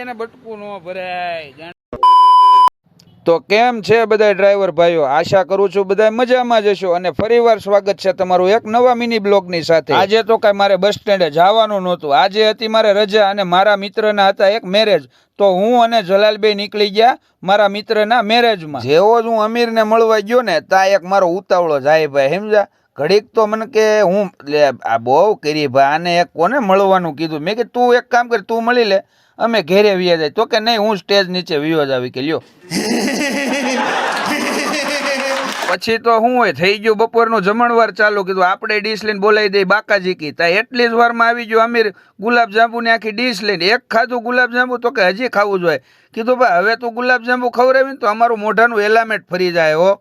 એને બટકું ન ભરાય। તો કેમ છે બધા ડ્રાઈવર ભાઈઓ, આશા કરું છું બધા મજામાં જ હશો અને ફરીવાર સ્વાગત છે તમારું એક નવા મિની બ્લોગની સાથે। આજે તો કઈ મારે બસ સ્ટેન્ડે જવાનું નહોતું, આજે હતી મારે રજા અને મારા મિત્રના હતા એક મેરેજ, તો હું અને જલાલભાઈ નીકળી ગયા મારા મિત્રના મેરેજમાં। જેવો જ હું અમીરને મળવા ગયો ને તા એક મારો ઉતાવળો જાય ભાઈ, સમજા? ઘડીક તો મને કે હું આ બહુ કરી ભાઈ, આને એક કોને મળવાનું કીધું। મેં કીધું તું એક કામ કર, તું મળી લે, અમે ઘેરે વ્યા જાય। તો કે નહીં, હું સ્ટેજ નીચે વ્યો જ આવી કે લ્યો। પછી તો શું હોય, થઈ ગયું બપોરનું જમણવાર ચાલુ, કીધું આપણે ડીશ લઈને બોલાવી દઈ બાકાજી કી। તા એટલી જ વારમાં આવી ગયો અમીર ગુલાબજાંબુ ને આખી ડીશ લઈને। એક ખાધું ગુલાબજાંબુ તો કે હજી ખાવું જોઈએ। કીધું ભાઈ હવે તું ગુલાબજાંબુ ખવડાવીને તો અમારું મોઢાનું એલામેટ ફરી જાય હો।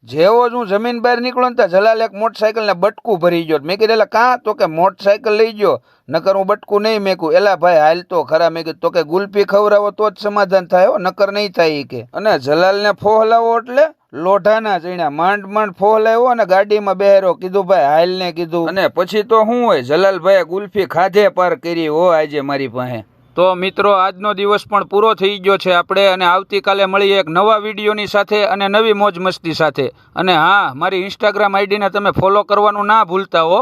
જેવો જ હું જમીન બહાર નીકળો ને જલાલ એક મોટરસાયકલ ને બટકું ભરી ગયો। મેં કીધું એટલે કાં? તો કે મોટરસાયકલ લઈ ગયો, નકર હું બટકું નહીં મેકું। એલા ભાઈ હાલ તો ખરા। મેં કીધું તો કે ગુલ્ફી ખવડાવો તો જ સમાધાન થાય હો, નકર નહીં થાય કે। અને જલાલ ને ફોહલાવો એટલે લોઢાના ચણ્યા, માંડ માંડ ફોહલાવ્યો અને ગાડીમાં બેહેરો। કીધું ભાઈ હાલ ને કીધું। અને પછી તો શું હોય, જલાલભાઈ ગુલ્ફી ખાધે પાર કરી હો આજે મારી પાસે। તો મિત્રો આજનો દિવસ પણ પૂરો થઈ ગયો છે આપણે, અને આવતીકાલે મળીએ એક નવા વિડીયોની સાથે અને નવી મોજ મસ્તી સાથે। અને હા, મારી ઇન્સ્ટાગ્રામ આઈડીને તમે ફોલો કરવાનું ના ભૂલતા હો।